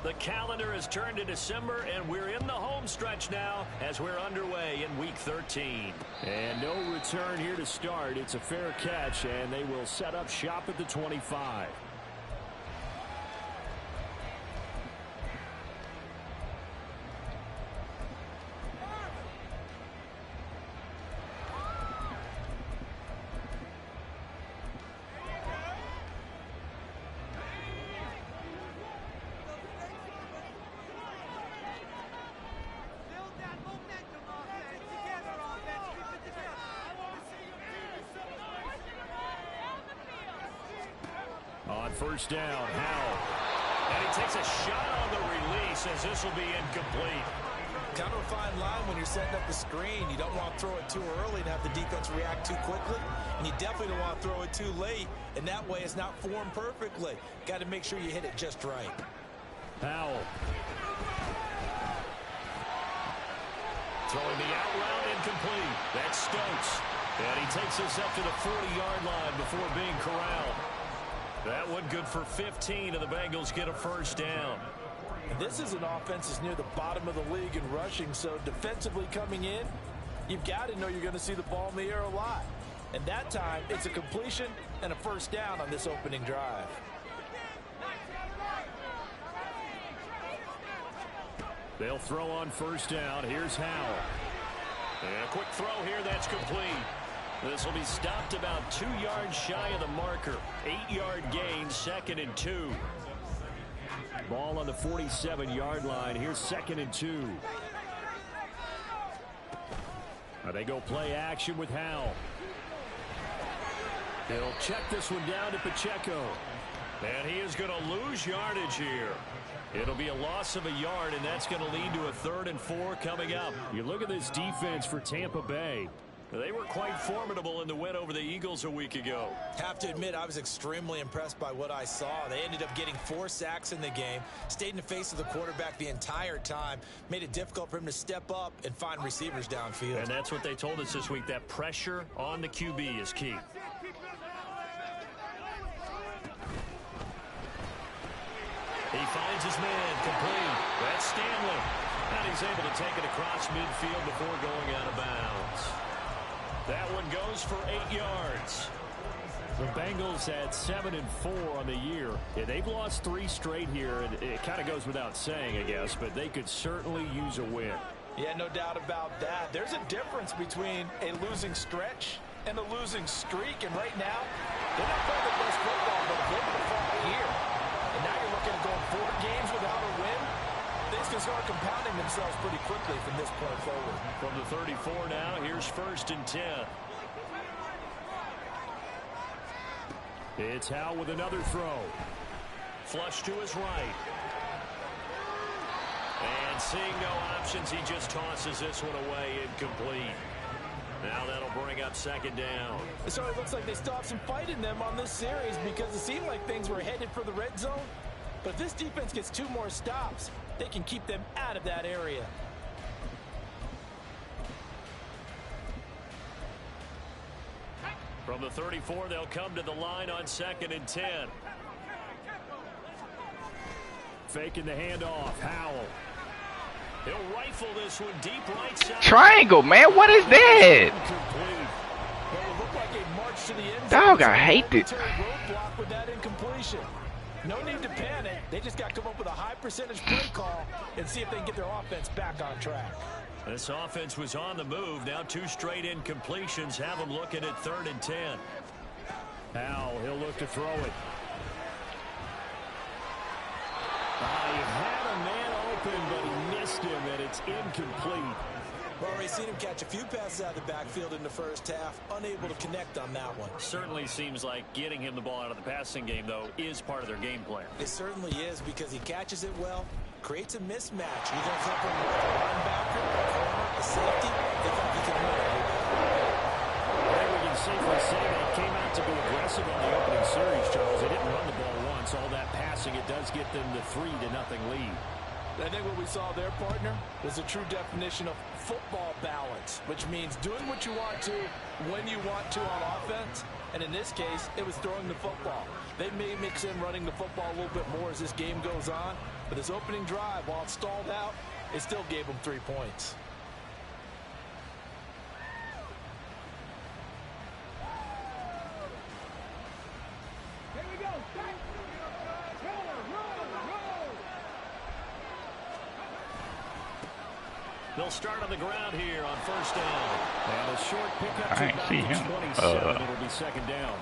The calendar has turned to December, and we're in the home stretch now as we're underway in Week 13. And no return here to start. It's a fair catch, and they will set up shop at the 25. On first down, Howell. And he takes a shot on the release as this will be incomplete. Kind of a fine line when you're setting up the screen. You don't want to throw it too early and have the defense react too quickly. And you definitely don't want to throw it too late. And that way it's not formed perfectly. Got to make sure you hit it just right. Howell. Throwing the out route incomplete. That's Stokes. And he takes this up to the 40-yard line before being corralled. That one good for 15, and the Bengals get a first down. This is an offense that's near the bottom of the league in rushing, so defensively coming in, you've got to know you're going to see the ball in the air a lot. And that time, it's a completion and a first down on this opening drive. They'll throw on first down. Here's Howell. And a quick throw here, that's complete. This will be stopped about 2 yards shy of the marker. 8-yard gain, 2nd and 2. Ball on the 47-yard line. Here's 2nd and 2. They go play action with Howell. He'll check this one down to Pacheco. And he is going to lose yardage here. It'll be a loss of a yard, and that's going to lead to a 3rd and 4 coming up. You look at this defense for Tampa Bay. They were quite formidable in the win over the Eagles a week ago. Have to admit, I was extremely impressed by what I saw. They ended up getting 4 sacks in the game, stayed in the face of the quarterback the entire time, made it difficult for him to step up and find receivers downfield. And that's what they told us this week, that pressure on the QB is key. He finds his man complete. That's Stanley. And he's able to take it across midfield before going out of bounds. That one goes for 8 yards. The Bengals at 7-4 on the year. Yeah, they've lost 3 straight here, and it kind of goes without saying, I guess, but they could certainly use a win. Yeah, no doubt about that. There's a difference between a losing stretch and a losing streak, and right now, they're not playing the best football, but they're able to fall here. And now you're looking at going 4 games without a win. Things can start compounding themselves pretty quickly from this point forward. From the 34 now, here's 1st and 10. It's Howell with another throw. Flush to his right. And seeing no options, he just tosses this one away, incomplete. Now that'll bring up 2nd down. So it looks like they still have some fight in them on this series because it seemed like things were headed for the red zone. But if this defense gets 2 more stops, they can keep them out of that area. From the 34, they'll come to the line on 2nd and 10. Faking the handoff. Howell. He'll rifle this one deep right side. Triangle, man. What is that? Well, it looked like a march to the end Dog, zone. I hate it. Roadblock with that incompletion. No need to panic. They just got to come up with a high percentage play call and see if they can get their offense back on track. This offense was on the move. Now 2 straight incompletions have them looking at 3rd and 10. Howell, he'll look to throw it. He had a man open, but he missed him, and it's incomplete. Well, we've seen him catch a few passes out of the backfield in the first half, unable to connect on that one. Certainly seems like getting him the ball out of the passing game, though, is part of their game plan. It certainly is because he catches it well, creates a mismatch. You're going to come from a linebacker, a corner, a safety. They thought he could run everybody. I think we can safely say that came out to be aggressive on the opening series, Charles. They didn't run the ball once. All that passing, it does get them the 3-0 lead. I think what we saw there, partner, was a true definition of football balance, which means doing what you want to when you want to on offense. And in this case, it was throwing the football. They may mix in running the football a little bit more as this game goes on. But this opening drive, while it stalled out, it still gave them 3 points. They'll start on the ground here on first down. And a short pickup to about see the him. 27. It'll be second down.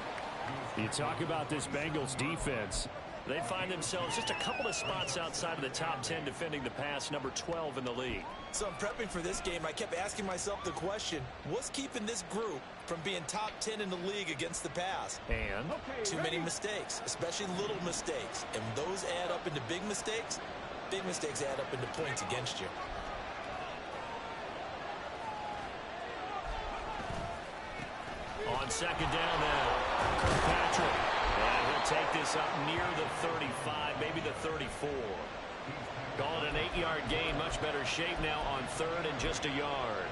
You talk about this Bengals defense. They find themselves just a couple of spots outside of the top 10 defending the pass, number 12 in the league. So I'm prepping for this game. I kept asking myself the question, what's keeping this group from being top 10 in the league against the pass? And too many mistakes, especially little mistakes. And those add up into big mistakes. Big mistakes add up into points against you. on second down now, Kirkpatrick. And he'll take this up near the 35, maybe the 34. Call it an 8-yard gain, much better shape now on third and just a yard.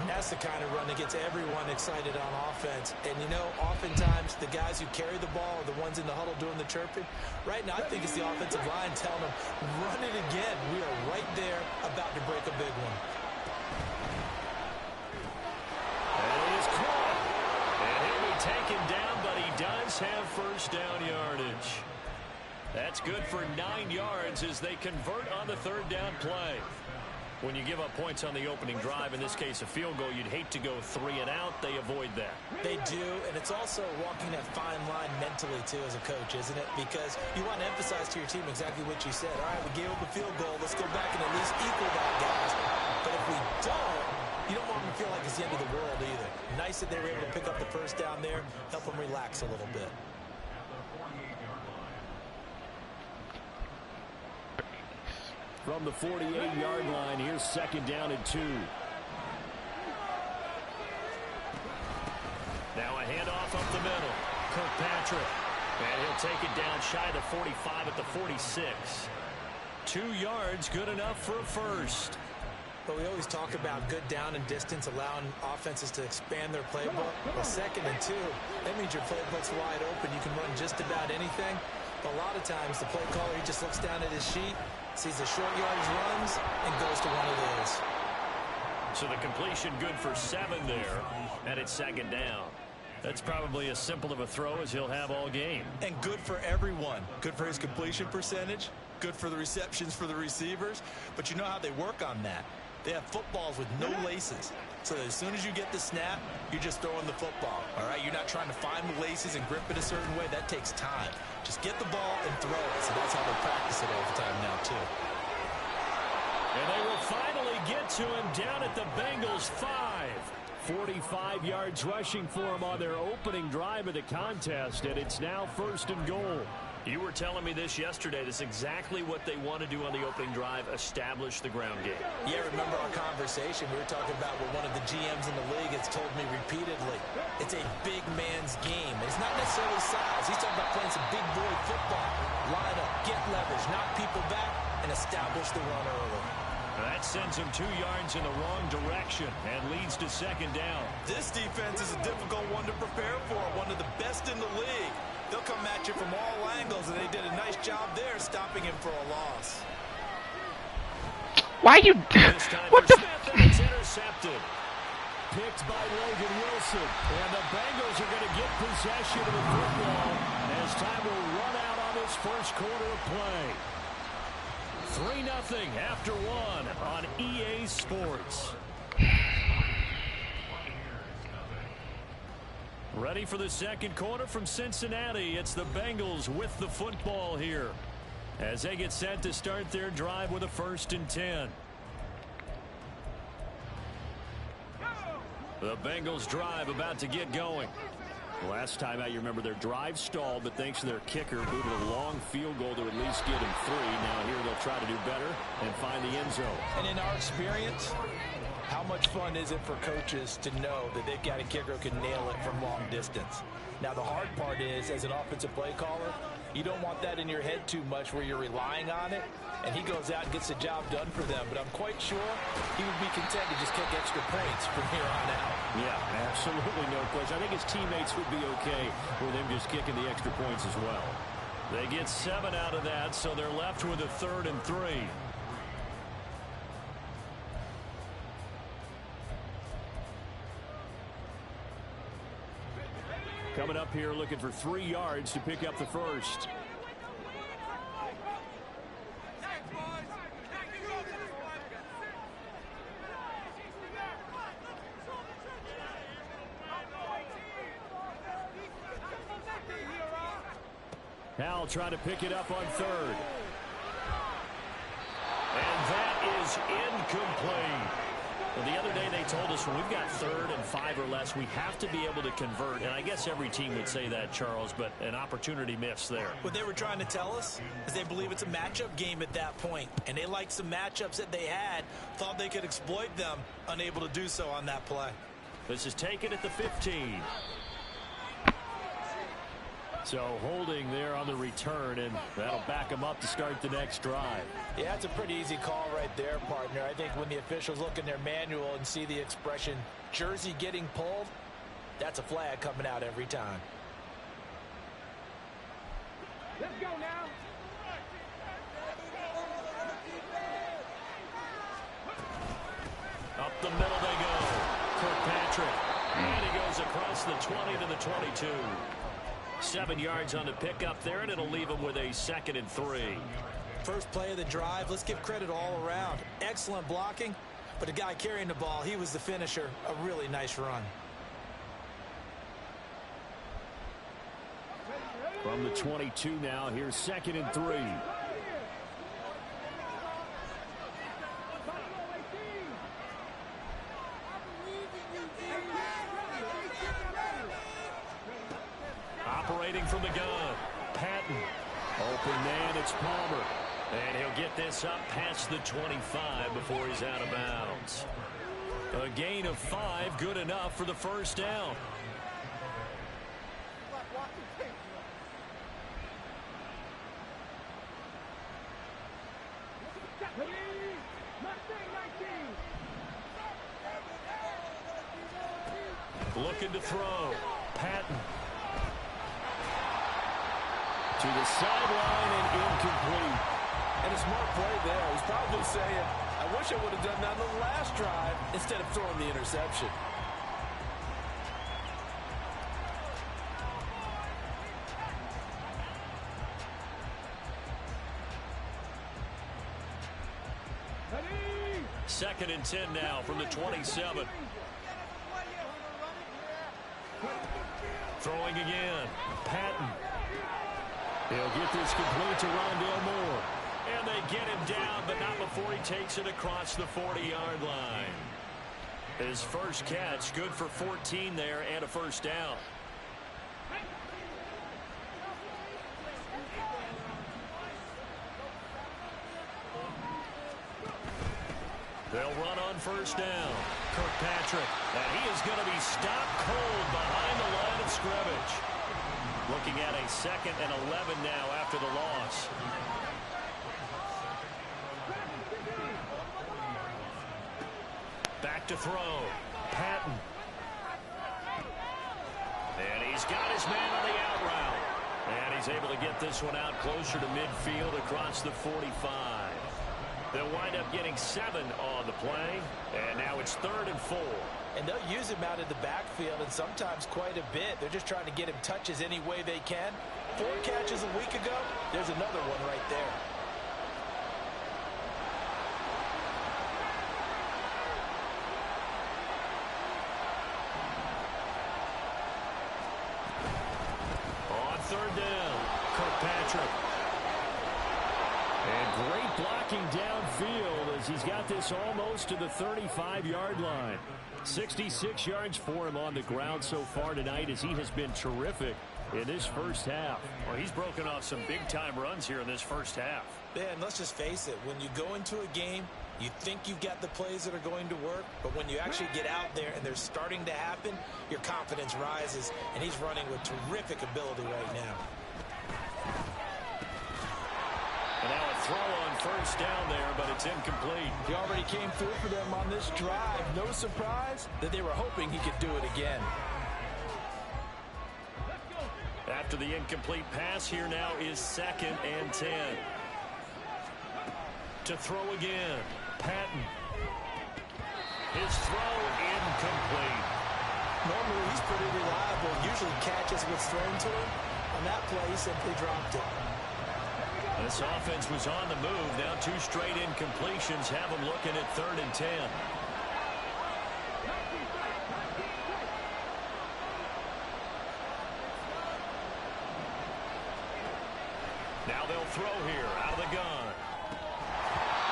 That's the kind of run that gets everyone excited on offense. And, you know, oftentimes the guys who carry the ball are the ones in the huddle doing the chirping. Right now, I think it's the offensive line telling them, run it again. We are right there about to break a big one. And it is caught. And he'll be taken down, but he does have first down yardage. That's good for 9 yards as they convert on the third down play. When you give up points on the opening drive, in this case a field goal, you'd hate to go 3 and out. They avoid that. They do, and it's also walking that fine line mentally, too, as a coach, isn't it? Because you want to emphasize to your team exactly what you said. All right, we gave up a field goal. Let's go back and at least equal that, guys. But if we don't, you don't want them to feel like it's the end of the world either. Nice that they were able to pick up the first down there, help them relax a little bit. From the 48-yard line, here's second down and 2. Now a handoff up the middle. Kirkpatrick. And he'll take it down shy of the 45 at the 46. 2 yards, good enough for a first. But we always talk about good down and distance, allowing offenses to expand their playbook. Well, second and 2, that means your playbook's wide open. You can run just about anything. But a lot of times, the play caller, he just looks down at his sheet, sees the short yardage runs, and goes to one of those. So the completion good for 7 there, and it's second down. That's probably as simple of a throw as he'll have all game. And good for everyone. Good for his completion percentage, good for the receptions for the receivers. But you know how they work on that. They have footballs with no laces. So that as soon as you get the snap, you're just throwing the football. All right, you're not trying to find the laces and grip it a certain way. That takes time. Just get the ball and throw it. So that's how they practice it all the time now, too. And they will finally get to him down at the Bengals 5. 45 yards rushing for him on their opening drive of the contest, and it's now first and goal. You were telling me this yesterday. That's exactly what they want to do on the opening drive, establish the ground game. Yeah, remember our conversation. We were talking about what one of the GMs in the league has told me repeatedly. It's a big man's game. It's not necessarily size. He's talking about playing some big boy football. Line up, get leverage, knock people back, and establish the run early. That sends him 2 yards in the wrong direction and leads to second down. This defense is a difficult one to prepare for, one of the best in the league. They'll come at you from all angles, and they did a nice job there stopping him for a loss. Why you... What the... It's intercepted. Picked by Logan Wilson. And the Bengals are going to get possession of the football as time will run out on this first quarter of play. 3-0 after 1 on EA Sports. Ready for the second quarter from Cincinnati. It's the Bengals with the football here as they get set to start their drive with a 1st and 10. The Bengals drive about to get going. Last time out, you remember their drive stalled, but thanks to their kicker, booted a long field goal to at least get him 3. Now here they'll try to do better and find the end zone. And in our experience, how How much fun is it for coaches to know that they've got a kicker who can nail it from long distance? Now, the hard part is, as an offensive play caller, you don't want that in your head too much where you're relying on it, and he goes out and gets the job done for them. But I'm quite sure he would be content to just kick extra points from here on out. Yeah, absolutely no question. I think his teammates would be okay with him just kicking the extra points as well. They get 7 out of that, so they're left with a 3rd and 3. Coming up here looking for 3 yards to pick up the first. Hal trying to pick it up on 3rd. And that is incomplete. Well, the other day they told us when we've got 3rd and 5 or less, we have to be able to convert. And I guess every team would say that, Charles, but an opportunity missed there. What they were trying to tell us is they believe it's a matchup game at that point. And they liked some matchups that they had, thought they could exploit them, unable to do so on that play. This is taken at the 15. So holding there on the return, and that'll back them up to start the next drive. Yeah, it's a pretty easy call right there, partner. I think when the officials look in their manual and see the expression jersey getting pulled, that's a flag coming out every time. Let's go now. Up the middle they go. Kirkpatrick. And he goes across the 20 to the 22. 7 yards on the pickup there, and it'll leave him with a 2nd and 3. First play of the drive, let's give credit all around. Excellent blocking, but the guy carrying the ball, he was the finisher. A really nice run. From the 22 now, here's 2nd and 3. Operating from the gun, Patton. Open man, it's Palmer. And he'll get this up past the 25 before he's out of bounds. A gain of 5, good enough for the first down. Looking to throw, Patton. To the sideline and incomplete. And a smart play there. He's probably saying, I wish I would have done that on the last drive instead of throwing the interception. Second and 10 now from the 27. Throwing again, Patton. He'll get this complete to Rondale Moore. And they get him down, but not before he takes it across the 40-yard line. His first catch, good for 14 there and a first down. They'll run on first down. Kirkpatrick, and he is going to be stopped cold behind the line of scrimmage. Looking at a 2nd and 11 now after the loss. Back to throw. Patton. And he's got his man on the out route. And he's able to get this one out closer to midfield across the 45. They'll wind up getting 7 on the play. And now it's 3rd and 4. And they'll use him out of the backfield, and sometimes quite a bit. They're just trying to get him touches any way they can. 4 catches a week ago. There's another one right there. On 3rd down, Kirkpatrick. And great blocking downfield as he's got this almost to the 35-yard line. 66 yards for him on the ground so far tonight as he has been terrific in this first half. Well, he's broken off some big-time runs here in this first half. Man, let's just face it. When you go into a game, You think you've got the plays that are going to work, but when you actually get out there and they're starting to happen, your confidence rises, and he's running with terrific ability right now. And now a throw on first down there, but it's incomplete. He already came through for them on this drive. No surprise that they were hoping he could do it again. After the incomplete pass, here now is 2nd and 10. To throw again, Patton. His throw incomplete. Normally he's pretty reliable. Usually catches what's thrown to him. On that play, he simply dropped it. This offense was on the move. Now 2 straight incompletions have them looking at 3rd and 10. Now they'll throw here out of the gun.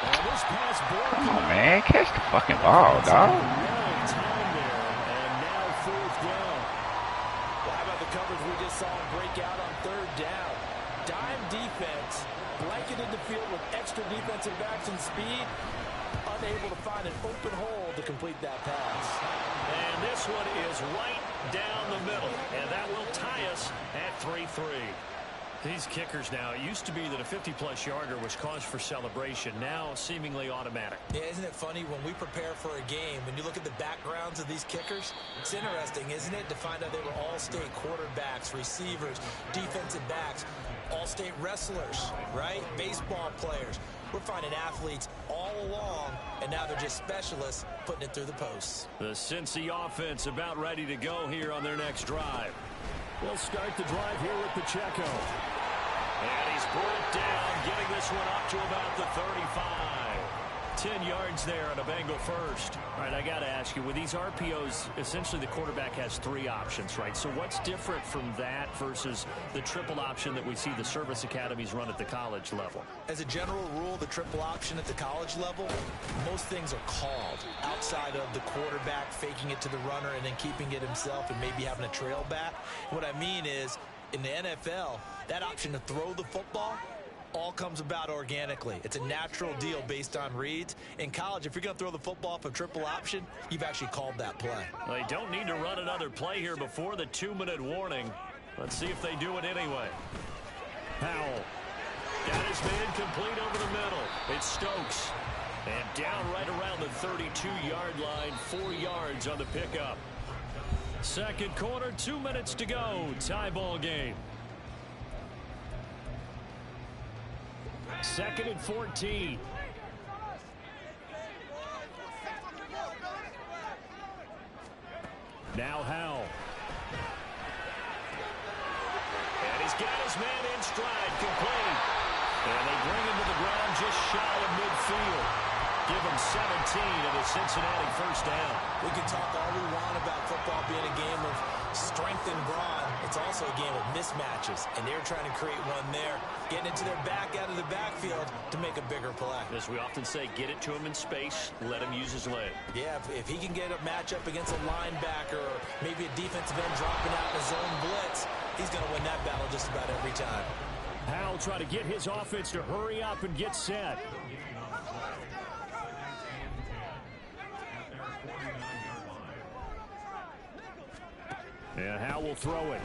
And this pass Come on, man. Catch the fucking ball, dog. Long time there, and now 4th down. Well, how about the coverage we just saw him break out on 3rd down? Dime defense, blanketed the field with extra defensive backs and speed, unable to find an open hole to complete that pass. And this one is right down the middle, and that will tie us at 3-3. These kickers now, it used to be that a 50-plus yarder was cause for celebration. Now seemingly automatic. Yeah, isn't it funny when we prepare for a game, when you look at the backgrounds of these kickers, it's interesting, isn't it, to find out they were all-state quarterbacks, receivers, defensive backs, all-state wrestlers, right? Baseball players. We're finding athletes all along, and now they're just specialists putting it through the posts. The Cincy offense about ready to go here on their next drive. They'll start the drive here with Pacheco. And he's brought down, getting this one up to about the 35. 10 yards there on a Bengal first. All right, I got to ask you, with these RPOs, essentially the quarterback has 3 options, right? So what's different from that versus the triple option that we see the service academies run at the college level? As a general rule, the triple option at the college level, most things are called outside of the quarterback faking it to the runner and then keeping it himself and maybe having a trail back. What I mean is, in the NFL, that option to throw the football all comes about organically. It's a natural deal based on reads. In college, if you're going to throw the football off a triple option, you've actually called that play. They don't need to run another play here before the 2-minute warning. Let's see if they do it anyway. Howell got his man complete over the middle. It's Stokes. And down right around the 32-yard line, 4 yards on the pickup. Second quarter, 2 minutes to go. Tie ball game. 2nd and 14. Now Howell. And he's got his man in stride, complete. And they bring him to the ground just shy of midfield. Give him 17 of the Cincinnati first down. We can talk all we want about football being a game of strength and brawn. It's also a game of mismatches, and they're trying to create one there, getting it to their back out of the backfield to make a bigger play. As we often say, get it to him in space, let him use his leg. Yeah, if he can get a matchup against a linebacker or maybe a defensive end dropping out in a zone blitz, he's going to win that battle just about every time. Howell try to get his offense to hurry up and get set. And Howell will throw it.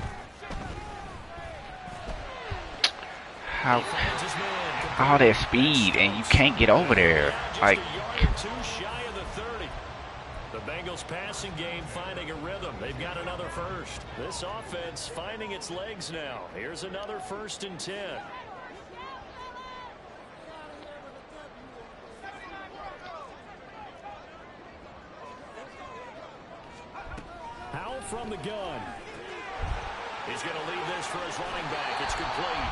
How all that speed and you can't get over there. Like, Too shy of the 30. The Bengals passing game finding a rhythm. They've got another first. This offense finding its legs now. Here's another 1st and 10. Howell from the gun. He's going to leave this for his running back. It's complete.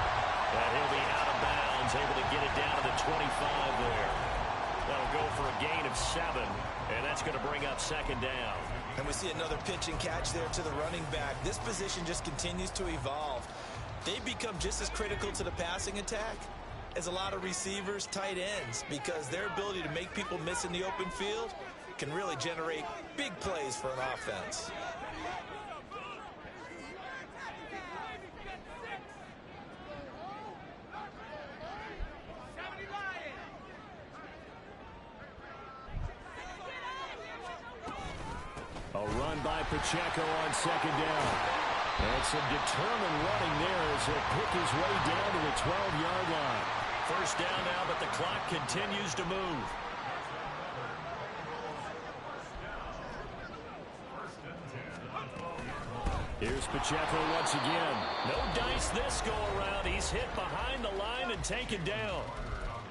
And he'll be out of bounds, able to get it down to the 25 there. That'll go for a gain of 7, and that's going to bring up 2nd down. And we see another pitch and catch there to the running back. This position just continues to evolve. They become just as critical to the passing attack as a lot of receivers, tight ends, because their ability to make people miss in the open field can really generate big plays for an offense. by Pacheco on second down. And some determined running there as he'll pick his way down to the 12-yard line. First down now, but the clock continues to move. Here's Pacheco once again. No dice this go-around. He's hit behind the line and taken down.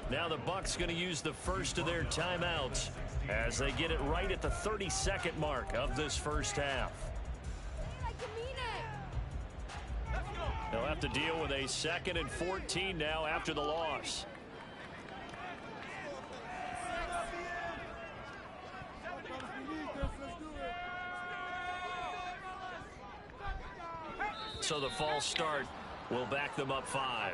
Now the Bucs going to use the first of their timeouts as they get it right at the 32nd mark of this first half. They'll have to deal with a 2nd and 14 now after the loss. So the false start will back them up 5.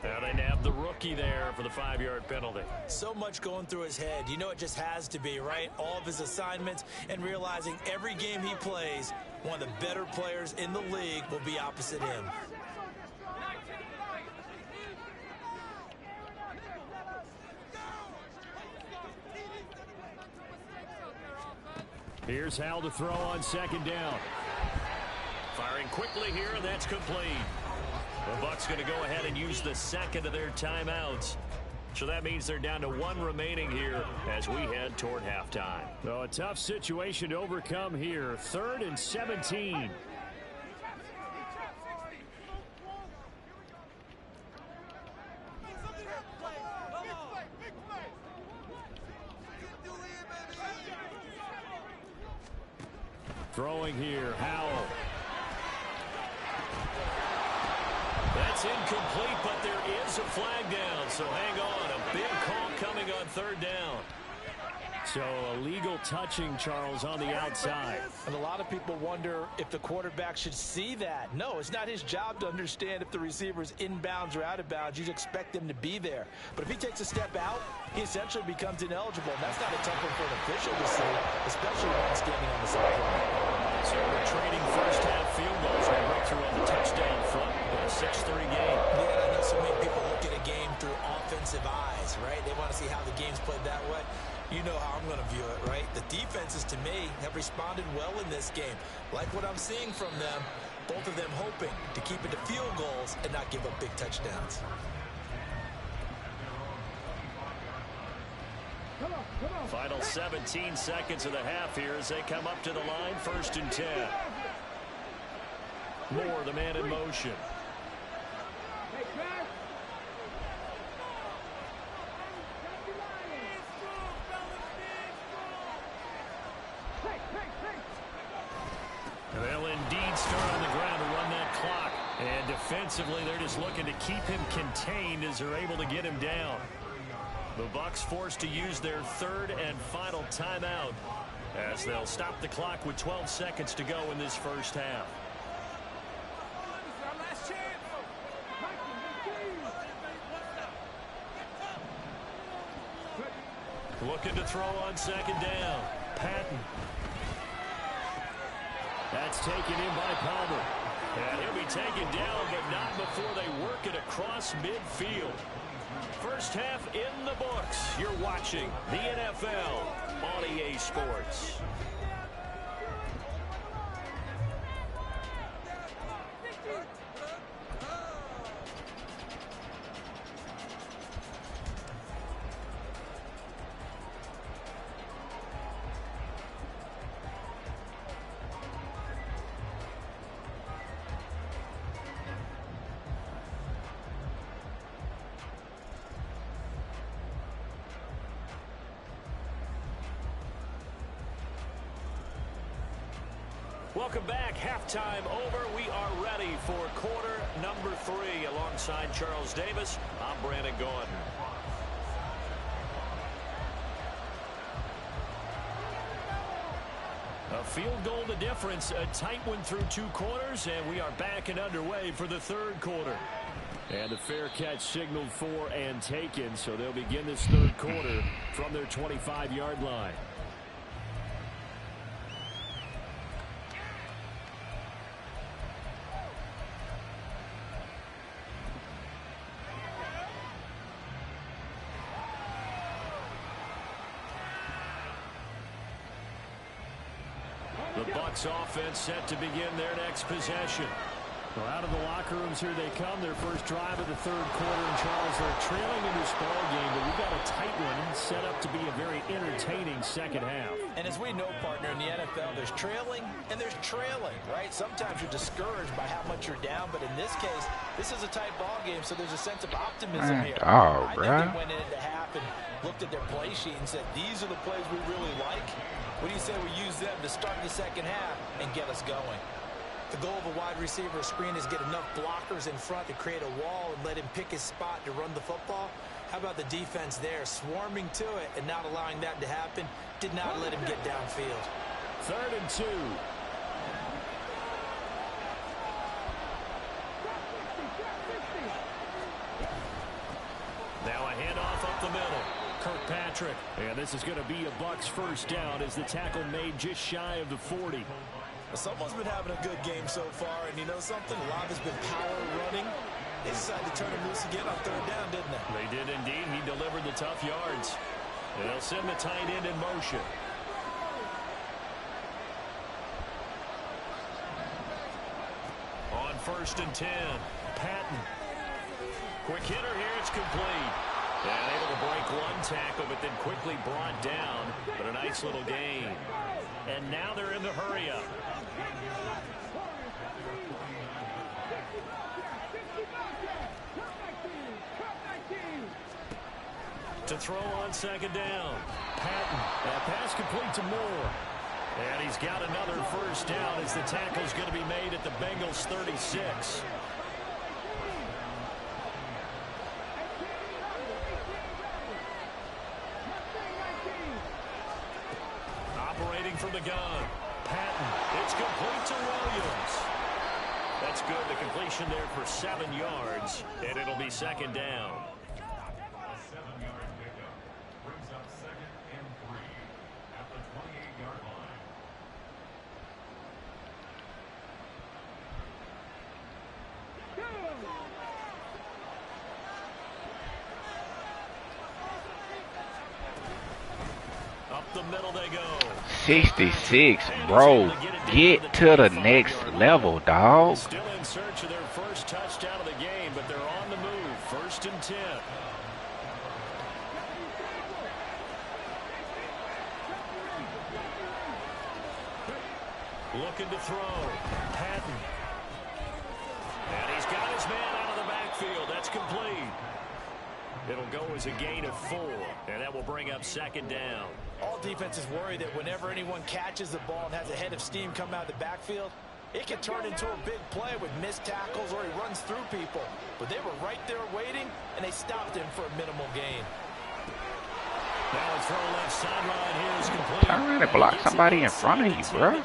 Now they nab the rookie there for the 5-yard penalty. So much going through his head. You know it just has to be, right? All of his assignments and realizing every game he plays, one of the better players in the league will be opposite him. Here's Hal to throw on second down. Firing quickly here, and that's complete. The Bucs going to go ahead and use the 2nd of their timeouts. So that means they're down to 1 remaining here as we head toward halftime. So a tough situation to overcome here. 3rd and 17. Throwing here, Howell. That's incomplete, but there is a flag down, so hang on. A big call coming on 3rd down. So illegal touching, Charles, on the outside. And a lot of people wonder if the quarterback should see that. No, it's not his job to understand if the receiver is inbounds or out of bounds. You expect him to be there. But if he takes a step out, he essentially becomes ineligible. And that's not a tough one for an official to see, especially when standing on the sideline. So we're trading first half field goals. They break through on the touchdown front with a 6-3 game. Yeah, I know so many people look at a game through offensive eyes, right? They want to see how the game's played that way. You know how I'm going to view it, right? The defenses, to me, have responded well in this game. Like what I'm seeing from them, both of them hoping to keep it to field goals and not give up big touchdowns. Final 17 seconds of the half here as they come up to the line. 1st and 10. Moore, the man in motion. They'll indeed start on the ground to run that clock. And defensively, they're just looking to keep him contained as they're able to get him down. The Bucs forced to use their 3rd and final timeout as they'll stop the clock with 12 seconds to go in this first half. Looking to throw on 2nd down. Patton. That's taken in by Palmer. And he'll be taken down, but not before they work it across midfield. First half in the books. You're watching the NFL on EA Sports. Welcome back. Halftime over. We are ready for quarter number 3. Alongside Charles Davis, I'm Brandon Gordon. A field goal the difference. A tight one through 2 quarters, and we are back and underway for the 3rd quarter. And a fair catch signaled for and taken, so they'll begin this 3rd quarter from their 25-yard line. The Bucs offense set to begin their next possession. Well, out of the locker rooms here they come. Their first drive of the third quarter. And Charles, they're trailing in this ball game, but we've got a tight one set up to be a very entertaining second half. And as we know, partner, in the NFL, there's trailing and there's trailing, right? Sometimes you're discouraged by how much you're down, but in this case, this is a tight ball game, so there's a sense of optimism here. I think they went into half and looked at their play sheet and said, these are the plays we really like. What do you say we use them to start the second half and get us going? The goal of a wide receiver screen is get enough blockers in front to create a wall and let him pick his spot to run the football. How about the defense there, swarming to it and not allowing that to happen? Did not let him get downfield. 3rd and 2. Now a handoff up the middle. Kirkpatrick. And this is going to be a Bucs first down as the tackle made just shy of the 40. Someone's been having a good game so far, and you know something? A lot has been power running. They decided to turn him loose again on 3rd down, didn't they? They did indeed. He delivered the tough yards. They'll send the tight end in motion. On 1st and 10, Patton. Quick hitter here, it's complete. And able to break one tackle, but then quickly brought down. But a nice little gain. And now they're in the hurry-up. To throw on 2nd down. Patton. That pass complete to Moore. And he's got another first down as the tackle's going to be made at the Bengals 36. Operating from the gun. Patton. It's complete to Williams. That's good. The completion there for 7 yards. And it'll be 2nd down. The middle they go. 66, bro. Get to the next level, dog. Still in search of their first touchdown of the game, but they're on the move. 1st and 10. Looking to throw. Patton. And he's got his man out of the backfield. That's complete. It'll go as a gain of 4, and that will bring up 2nd down. All defenses worry that whenever anyone catches the ball and has a head of steam come out of the backfield, it can turn into a big play with missed tackles or he runs through people. But they were right there waiting, and they stopped him for a minimal gain. Now a throw left sideline here is complete. Turn around and block somebody in front of you, bro.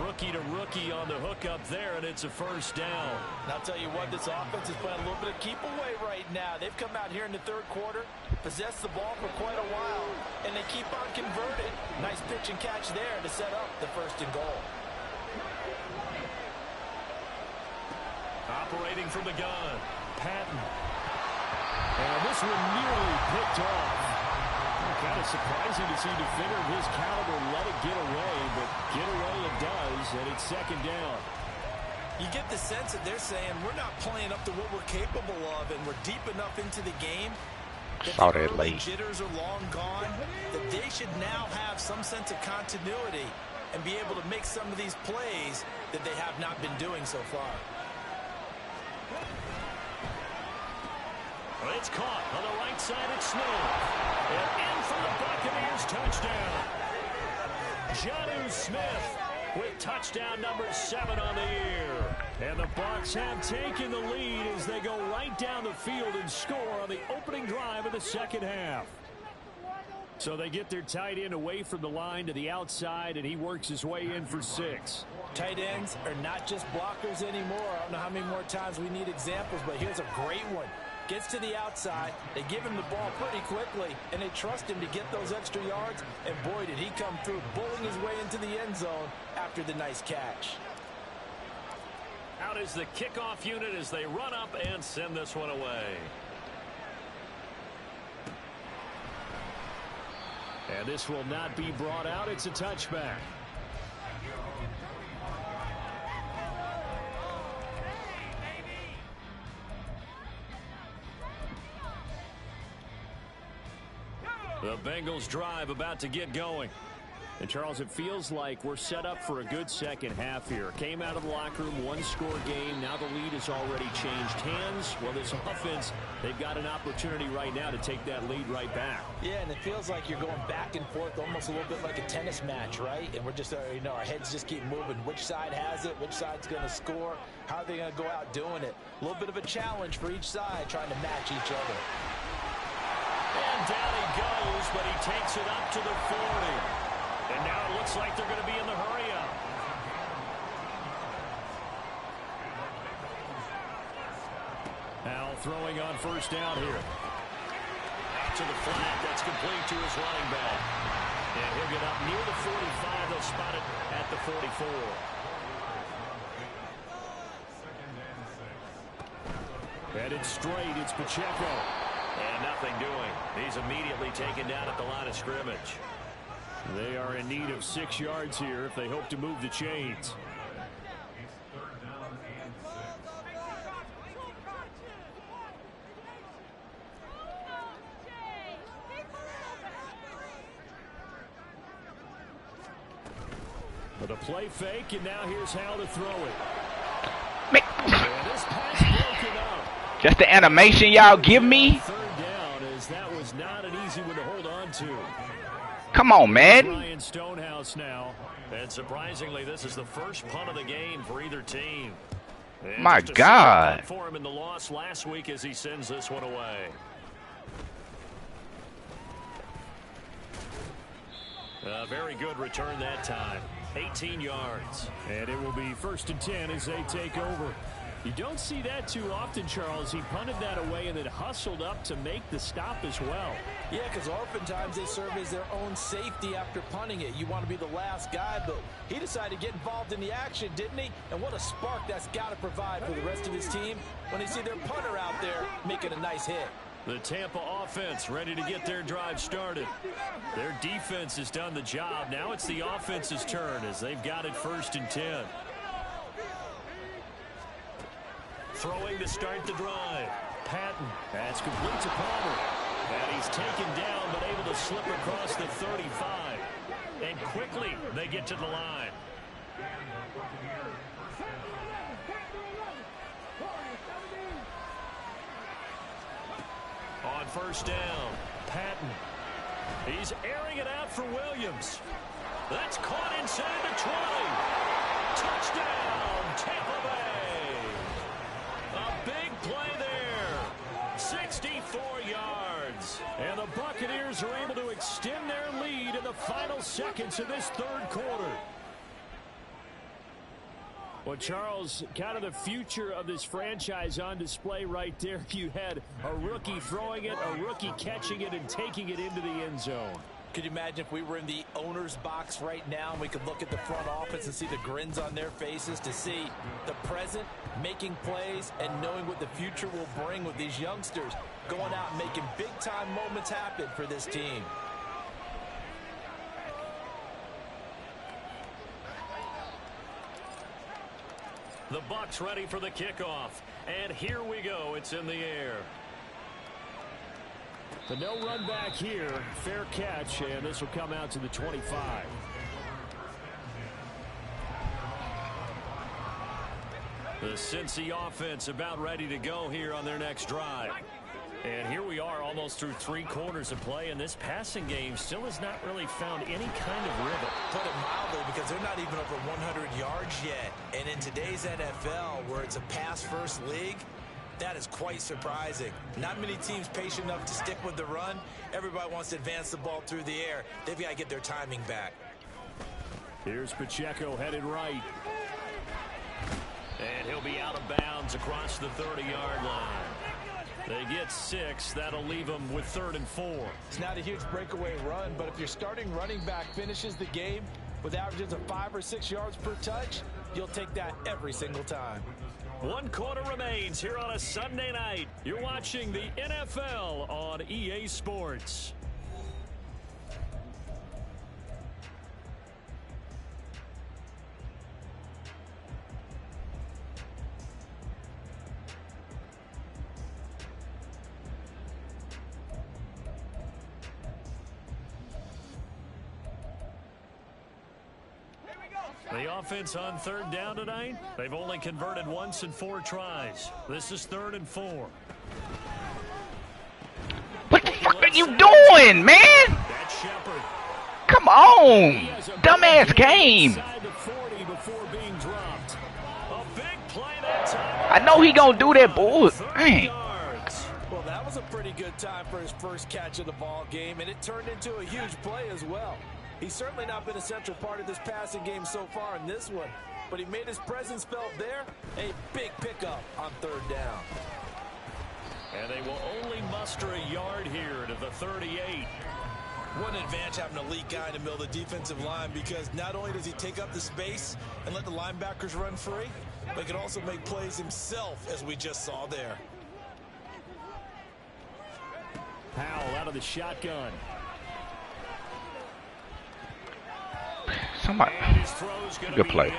Rookie to rookie on the hook up there, and it's a first down. And I'll tell you what, this offense is playing a little bit of keep away right now. They've come out here in the 3rd quarter, possessed the ball for quite a while, and they keep on converting. Nice pitch and catch there to set up the 1st and goal. Operating from the gun, Patton. And this one nearly picked off. Kind of surprising to see a defender of his caliber let it get away, but get away it does, and it's 2nd down. You get the sense that they're saying we're not playing up to what we're capable of, and we're deep enough into the game that Saw the that early late. jitters are long gone, that they should now have some sense of continuity and be able to make some of these plays that they have not been doing so far. It's caught on the right side. It's Smith. And in for the Buccaneers touchdown. Jonnu Smith with touchdown number 7 on the year. And the Bucs have taken the lead as they go right down the field and score on the opening drive of the second half. So they get their tight end away from the line to the outside, and he works his way in for 6. Tight ends are not just blockers anymore. I don't know how many more times we need examples, but here's a great one. Gets to the outside, they give him the ball pretty quickly, and they trust him to get those extra yards, and boy, did he come through, bowling his way into the end zone after the nice catch. Out is the kickoff unit as they run up and send this one away. And this will not be brought out. It's a touchback. The Bengals drive about to get going. And, Charles, it feels like we're set up for a good second half here. Came out of the locker room, one-score game. Now the lead has already changed hands. Well, this offense, they've got an opportunity right now to take that lead right back. Yeah, and it feels like you're going back and forth almost a little bit like a tennis match, right? And we're just, our heads just keep moving. Which side has it? Which side's going to score? How are they going to go out doing it? A little bit of a challenge for each side trying to match each other. And down he goes, but he takes it up to the 40. And now it looks like they're going to be in the hurry-up. Now throwing on first down here. Out to the flat. That's complete to his running back. And he'll get up near the 45. They'll spot it at the 44. Headed straight. It's Pacheco. And nothing doing. He's immediately taken down at the line of scrimmage. They are in need of 6 yards here if they hope to move the chains. But a play fake, and now here's how to throw it. And this pass broken up. Just the animation y'all give me. Third down, as that was not an easy one to hold on to. Come on, man. Ryan Stonehouse now. And surprisingly, this is the first punt of the game for either team. And My God. For him in the loss last week as he sends this one away. A very good return that time. 18 yards. And it will be 1st and 10 as they take over. You don't see that too often, Charles. He punted that away and then hustled up to make the stop as well. Yeah, because oftentimes they serve as their own safety after punting it. You want to be the last guy, but he decided to get involved in the action, didn't he? And what a spark that's got to provide for the rest of his team when they see their punter out there making a nice hit. The Tampa offense ready to get their drive started. Their defense has done the job. Now it's the offense's turn as they've got it 1st and 10. Throwing to start the drive. Patton. That's complete to Palmer. And he's taken down but able to slip across the 35. And quickly they get to the line. On first down, Patton. He's airing it out for Williams. That's caught inside the 20. Touchdown, Tampa Bay. A big play there. 64 yards. And the Buccaneers are able to extend their lead in the final seconds of this 3rd quarter. Well, Charles, kind of the future of this franchise on display right there. You had a rookie throwing it, a rookie catching it, and taking it into the end zone. Could you imagine if we were in the owner's box right now and we could look at the front office and see the grins on their faces to see the present making plays and knowing what the future will bring with these youngsters going out and making big-time moments happen for this team. The Bucs ready for the kickoff. And here we go. It's in the air. The no run back here. Fair catch, and this will come out to the 25. The Cincy offense about ready to go here on their next drive. And here we are almost through 3 quarters of play, and this passing game still has not really found any kind of rhythm. Put it mildly, because they're not even over 100 yards yet. And in today's NFL, where it's a pass-first league, that is quite surprising. Not many teams patient enough to stick with the run. Everybody wants to advance the ball through the air. They've got to get their timing back. Here's Pacheco headed right. And he'll be out of bounds across the 30-yard line. They get 6. That'll leave them with 3rd and 4. It's not a huge breakaway run, but if your starting running back finishes the game with averages of 5 or 6 yards per touch, you'll take that every single time. 1 quarter remains here on a Sunday night. You're watching the NFL on EA Sports. The offense on third down tonight, they've only converted once in 4 tries. This is 3rd and 4. What the fuck are you doing, man? That's Shepard. Come on. Dumbass game. I know he gonna do that, boy. Dang. Well, that was a pretty good time for his first catch of the ball game, and it turned into a huge play as well. He's certainly not been a central part of this passing game so far in this one, but he made his presence felt there. A big pickup on 3rd down. And they will only muster a yard here to the 38. What an advantage having an elite guy in the middle of the defensive line, because not only does he take up the space and let the linebackers run free, but he can also make plays himself, as we just saw there. Powell out of the shotgun. Somebody. Good play.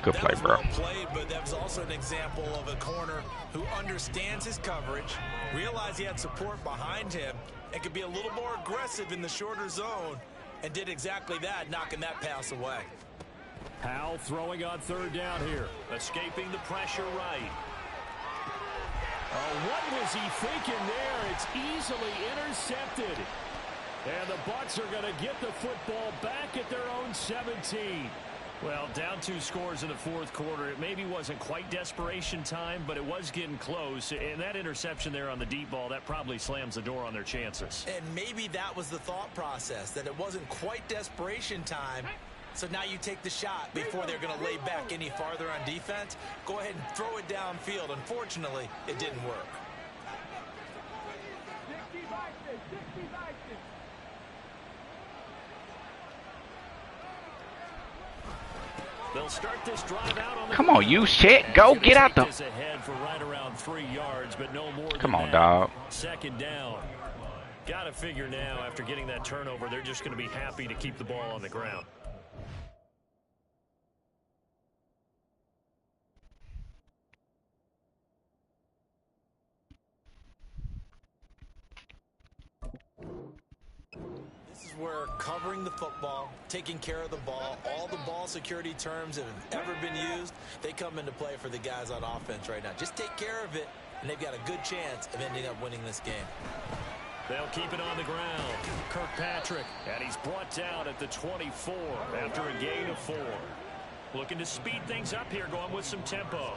Good play, bro. Well played, but that was also an example of a corner who understands his coverage, realized he had support behind him, and could be a little more aggressive in the shorter zone, and did exactly that, knocking that pass away. Powell throwing on 3rd down here. Escaping the pressure right. Oh, what was he thinking there? It's easily intercepted. And the Bucs are going to get the football back at their own 17. Well, down 2 scores in the 4th quarter. It maybe wasn't quite desperation time, but it was getting close. And that interception there on the deep ball, that probably slams the door on their chances. And maybe that was the thought process, that it wasn't quite desperation time. So now you take the shot before they're going to lay back any farther on defense. Go ahead and throw it downfield. Unfortunately, it didn't work. They'll start this drive out on the Come on, you shit. Go get out the. Ahead for right around 3 yards, but no more. Come on, dog. 2nd down. Got to figure now, after getting that turnover, they're just going to be happy to keep the ball on the ground. Where covering the football, taking care of the ball, all the ball security terms that have ever been used, they come into play for the guys on offense right now. Just take care of it, and they've got a good chance of ending up winning this game. They'll keep it on the ground. Kirkpatrick, and he's brought down at the 24 after a gain of 4. Looking to speed things up here, going with some tempo.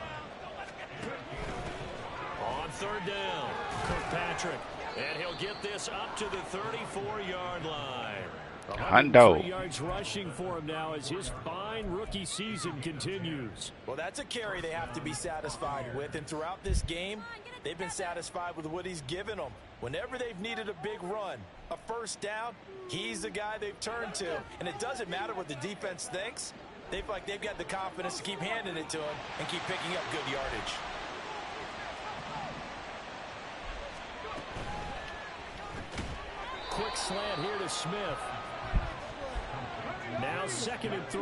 On 3rd down, Kirkpatrick. And he'll get this up to the 34-yard line. 103 yards rushing for him now as his fine rookie season continues. Well, that's a carry they have to be satisfied with. And throughout this game, they've been satisfied with what he's given them. Whenever they've needed a big run, a 1st down, he's the guy they've turned to. And it doesn't matter what the defense thinks. They've got the confidence to keep handing it to him and keep picking up good yardage. Quick slant here to Smith. Now 2nd and 3.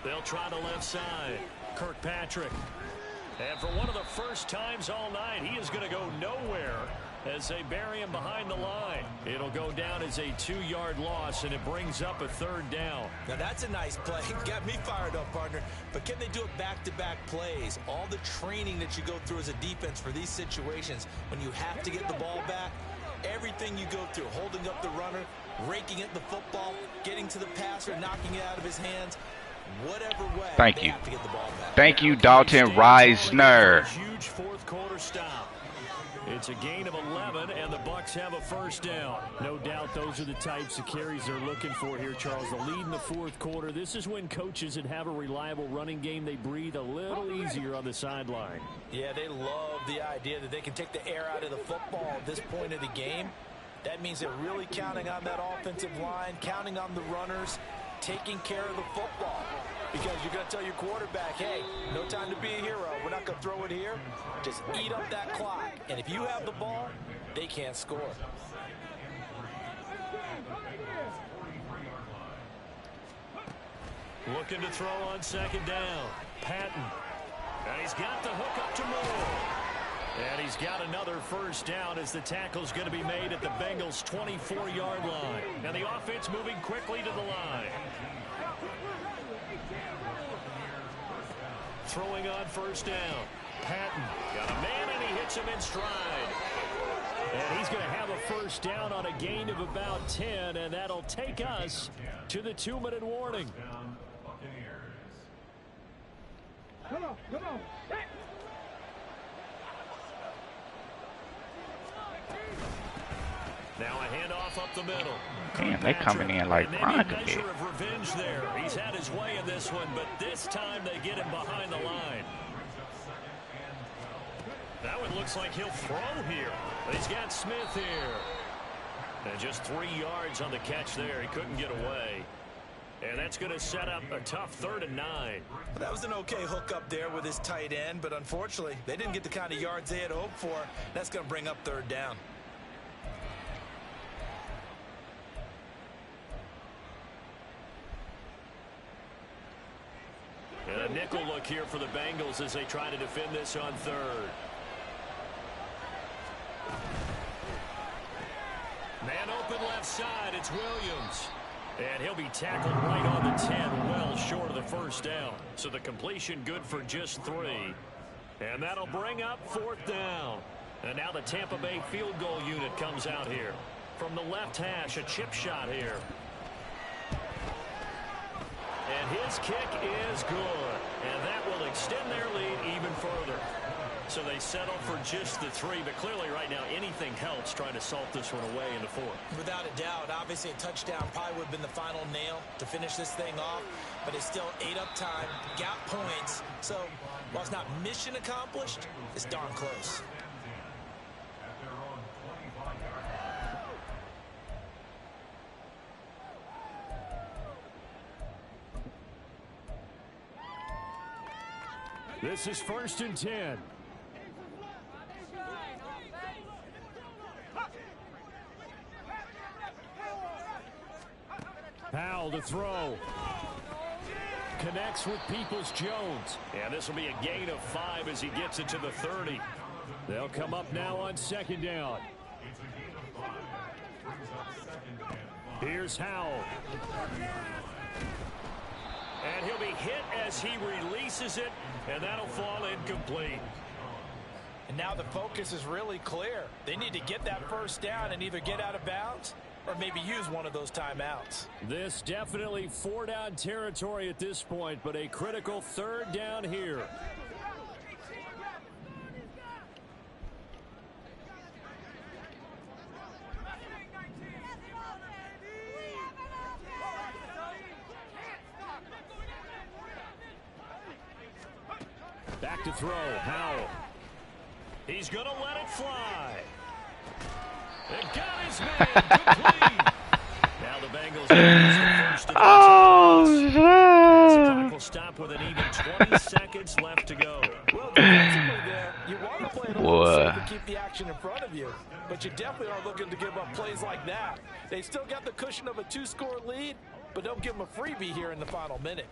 They'll try the left side. Kirkpatrick. And for one of the first times all night, he is going to go nowhere as they bury him behind the line. It'll go down as a 2-yard loss, and it brings up a 3rd down. Now, that's a nice play. Got me fired up, partner. But can they do it back-to-back plays? All the training that you go through as a defense for these situations, when you have to get the ball back, everything you go through, holding up the runner, raking at the football, getting to the passer, knocking it out of his hands, whatever way, Thank you. have to get the ball back. Thank you, Dalton Reisner. Huge 4th quarter stop. It's a gain of 11, and the Bucs have a 1st down. No doubt those are the types of carries they're looking for here, Charles. The lead in the 4th quarter. This is when coaches that have a reliable running game, they breathe a little easier on the sideline. Yeah, they love the idea that they can take the air out of the football at this point of the game. That means they're really counting on that offensive line, counting on the runners, taking care of the football. Because you're going to tell your quarterback, hey, no time to be a hero. We're not going to throw it here. Just eat up that clock. And if you have the ball, they can't score. Looking to throw on second down. Patton. And he's got the hook up to Moore. And he's got another first down as the tackle's going to be made at the Bengals' 24-yard line. And the offense moving quickly to the line. Throwing on first down. Patton got a man, and he hits him in stride. And he's going to have a first down on a gain of about 10, and that'll take us to the 2-minute warning. Come on, come on. Now a handoff up the middle. Damn, they coming in like rocket. Measure of revenge there. He's had his way in this one, but this time they get him behind the line. That one looks like he'll throw here. He's got Smith here. And just 3 yards on the catch there. He couldn't get away. And that's going to set up a tough 3rd and 9. That was an okay hookup there with his tight end, but unfortunately, they didn't get the kind of yards they had hoped for. That's going to bring up 3rd down. And a nickel look here for the Bengals as they try to defend this on 3rd. Man open left side, it's Williams. And he'll be tackled right on the 10, well short of the first down. So the completion good for just 3. And that'll bring up 4th down. And now the Tampa Bay field goal unit comes out here. From the left hash, a chip shot here. And his kick is good. And that will extend their lead even further. So they settle for just the 3, but clearly right now anything helps trying to salt this one away in the 4th. Without a doubt, obviously a touchdown probably would have been the final nail to finish this thing off, but it's still 8 up time, got points. So while it's not mission accomplished, it's darn close. This is 1st and 10. Powell to throw. Connects with Peoples-Jones. And this will be a gain of 5 as he gets it to the 30. They'll come up now on 2nd down. Here's Howell. And he'll be hit as he releases it, and that'll fall incomplete. And now the focus is really clear. They need to get that first down and either get out of bounds or maybe use one of those timeouts. This definitely 4-down territory at this point, but a critical 3rd down here. Back to throw, Howell. He's going to let it fly. It got his man complete. Now the Bengals use the first of the the clock will stop with an even 20 seconds left to go. Well, defensively there, you want to play it a little safe to keep the action in front of you, but you definitely aren't looking to give up plays like that. They still got the cushion of a 2-score lead, but don't give them a freebie here in the final minute.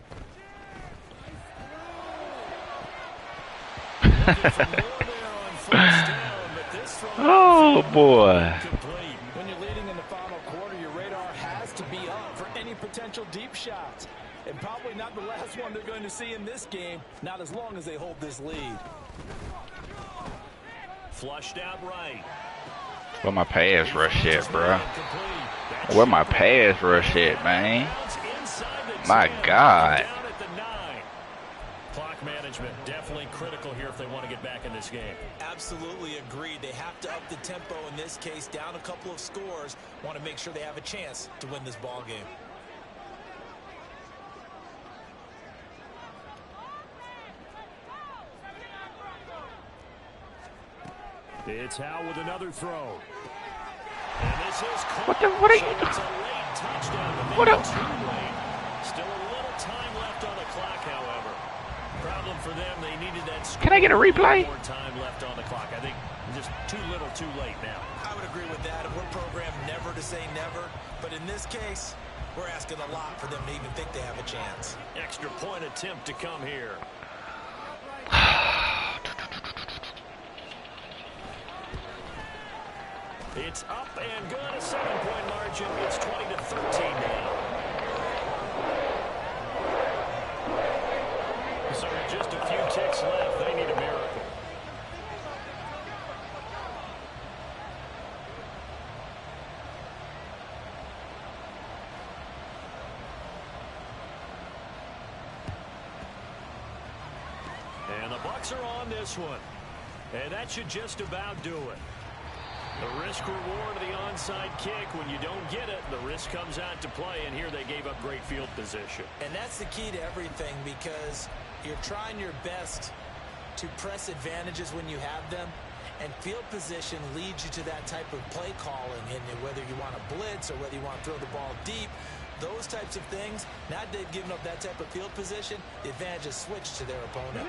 Oh boy. When you're leading in the final quarter, your radar has to be up for any potential deep shots. And probably not the last one they're going to see in this game, not as long as they hold this lead. Flushed out right. Where my pass rush at, bro? Where my pass rush at, man? My God. Clock management definitely critical here if they want to get back in this game. Absolutely agreed. They have to up the tempo in this case, down a couple of scores. Want to make sure they have a chance to win this ball game. It's Howell with another throw. And this is What are you doing? It's a late touchdown. What up? Too late. Still a little time left on the clock, however. Problem for them, they needed that score. Can I get a replay? More time left on the clock. I think just too little, too late now. I would agree with that. We're programmed never to say never, but in this case, we're asking a lot for them to even think they have a chance. Extra point attempt to come here. It's up and good. A 7-point margin. It's 20-13 now. So with just a few ticks left, they need a miracle. And the Bucs are on this one. And that should just about do it. The risk-reward of the onside kick, when you don't get it, the risk comes out to play, and here they gave up great field position. And that's the key to everything, because you're trying your best to press advantages when you have them, and field position leads you to that type of play calling, and whether you want to blitz or whether you want to throw the ball deep, those types of things, now that they've given up that type of field position, the advantage is switched to their opponent.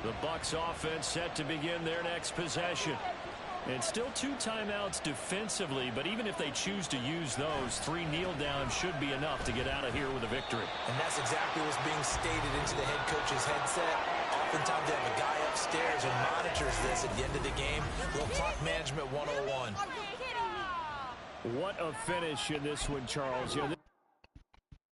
The Bucs offense set to begin their next possession. And still 2 timeouts defensively, but even if they choose to use those, 3 kneel downs should be enough to get out of here with a victory. And that's exactly what's being stated into the head coach's headset. Oftentimes they have a guy upstairs who monitors this at the end of the game. Little clock management 101. What a finish in this one, Charles.